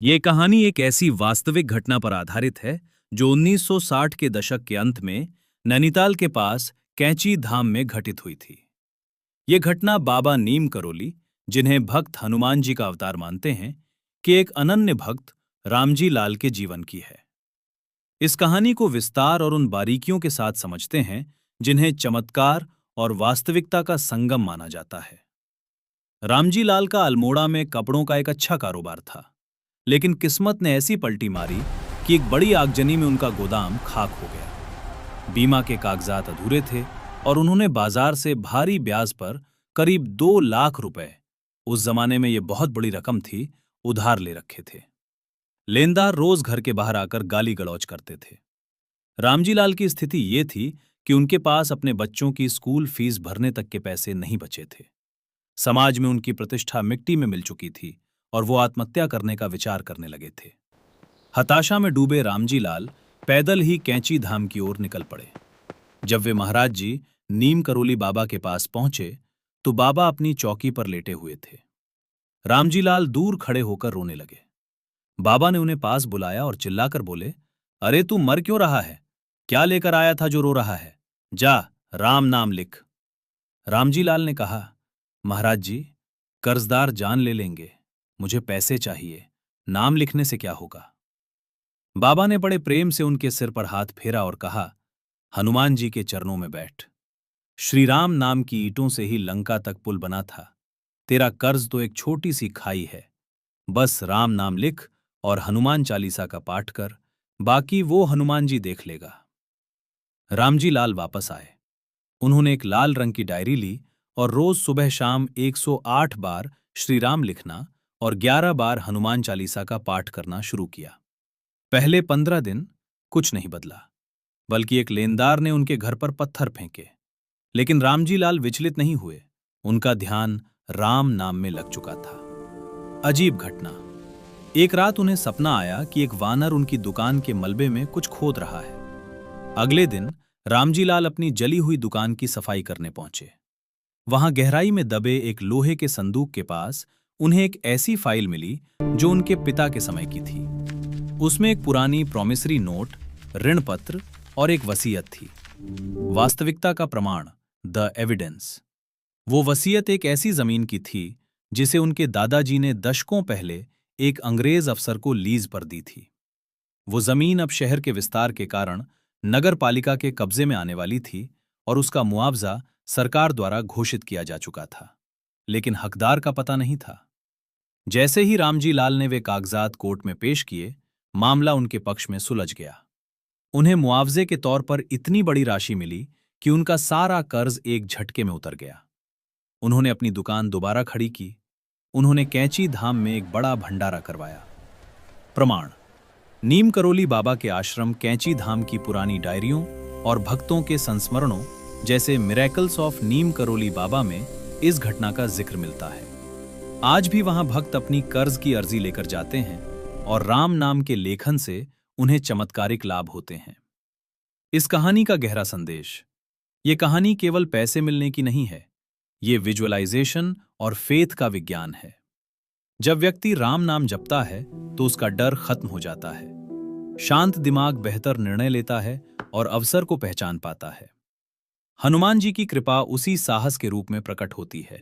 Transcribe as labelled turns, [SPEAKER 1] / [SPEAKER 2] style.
[SPEAKER 1] ये कहानी एक ऐसी वास्तविक घटना पर आधारित है जो 1960 के दशक के अंत में नैनीताल के पास कैंची धाम में घटित हुई थी। ये घटना बाबा नीम करोली, जिन्हें भक्त हनुमान जी का अवतार मानते हैं, कि एक अनन्य भक्त रामजी लाल के जीवन की है। इस कहानी को विस्तार और उन बारीकियों के साथ समझते हैं जिन्हें चमत्कार और वास्तविकता का संगम माना जाता है। रामजी लाल का अल्मोड़ा में कपड़ों का एक अच्छा कारोबार था, लेकिन किस्मत ने ऐसी पलटी मारी कि एक बड़ी आगजनी में उनका गोदाम खाक हो गया। बीमा के कागजात अधूरे थे और उन्होंने बाजार से भारी ब्याज पर करीब 2 लाख रुपए, उस जमाने में यह बहुत बड़ी रकम थी, उधार ले रखे थे। लेनदार रोज घर के बाहर आकर गाली गलौज करते थे। रामजी लाल की स्थिति ये थी कि उनके पास अपने बच्चों की स्कूल फीस भरने तक के पैसे नहीं बचे थे। समाज में उनकी प्रतिष्ठा मिट्टी में मिल चुकी थी और वो आत्महत्या करने का विचार करने लगे थे। हताशा में डूबे रामजी लाल पैदल ही कैंची धाम की ओर निकल पड़े। जब वे महाराज जी नीम करोली बाबा के पास पहुंचे तो बाबा अपनी चौकी पर लेटे हुए थे। रामजी लाल दूर खड़े होकर रोने लगे। बाबा ने उन्हें पास बुलाया और चिल्लाकर बोले, अरे तू मर क्यों रहा है? क्या लेकर आया था जो रो रहा है? जा, राम नाम लिख। रामजी लाल ने कहा, महाराज जी, कर्जदार जान ले लेंगे, मुझे पैसे चाहिए, नाम लिखने से क्या होगा? बाबा ने बड़े प्रेम से उनके सिर पर हाथ फेरा और कहा, हनुमान जी के चरणों में बैठ। श्री राम नाम की ईंटों से ही लंका तक पुल बना था। तेरा कर्ज तो एक छोटी सी खाई है। बस राम नाम लिख और हनुमान चालीसा का पाठ कर, बाकी वो हनुमान जी देख लेगा। रामजी लाल वापस आए। उन्होंने एक लाल रंग की डायरी ली और रोज सुबह शाम 108 बार श्री राम लिखना और 11 बार हनुमान चालीसा का पाठ करना शुरू किया। पहले 15 दिन कुछ नहीं बदला, बल्कि एक लेनदार ने उनके घर पर पत्थर फेंके, लेकिन रामजी लाल विचलित नहीं हुए। उनका ध्यान राम नाम में लग चुका था। अजीब घटना, एक रात उन्हें सपना आया कि एक वानर उनकी दुकान के मलबे में कुछ खोद रहा है। अगले दिन रामजी लाल अपनी जली हुई दुकान की सफाई करने पहुंचे। वहां गहराई में दबे एक लोहे के संदूक के पास उन्हें एक ऐसी फाइल मिली जो उनके पिता के समय की थी। उसमें एक पुरानी प्रॉमिसरी नोट, ऋण पत्र और एक वसीयत थी। वास्तविकता का प्रमाण, द एविडेंस। वो वसीयत एक ऐसी जमीन की थी जिसे उनके दादाजी ने दशकों पहले एक अंग्रेज अफसर को लीज पर दी थी। वो जमीन अब शहर के विस्तार के कारण नगर पालिका के कब्जे में आने वाली थी और उसका मुआवजा सरकार द्वारा घोषित किया जा चुका था, लेकिन हकदार का पता नहीं था। जैसे ही रामजी लाल ने वे कागजात कोर्ट में पेश किए, मामला उनके पक्ष में सुलझ गया। उन्हें मुआवजे के तौर पर इतनी बड़ी राशि मिली कि उनका सारा कर्ज एक झटके में उतर गया। उन्होंने अपनी दुकान दोबारा खड़ी की। उन्होंने कैंची धाम में एक बड़ा भंडारा करवाया। प्रमाण, नीम करोली बाबा के आश्रम कैंची धाम की पुरानी डायरियों और भक्तों के संस्मरणों जैसे मिरेकल्स ऑफ नीम करोली बाबा में इस घटना का जिक्र मिलता है। आज भी वहां भक्त अपनी कर्ज की अर्जी लेकर जाते हैं और राम नाम के लेखन से उन्हें चमत्कारिक लाभ होते हैं। इस कहानी का गहरा संदेश, ये कहानी केवल पैसे मिलने की नहीं है, ये विजुअलाइजेशन और फेथ का विज्ञान है। जब व्यक्ति राम नाम जपता है तो उसका डर खत्म हो जाता है, शांत दिमाग बेहतर निर्णय लेता है और अवसर को पहचान पाता है। हनुमान जी की कृपा उसी साहस के रूप में प्रकट होती है।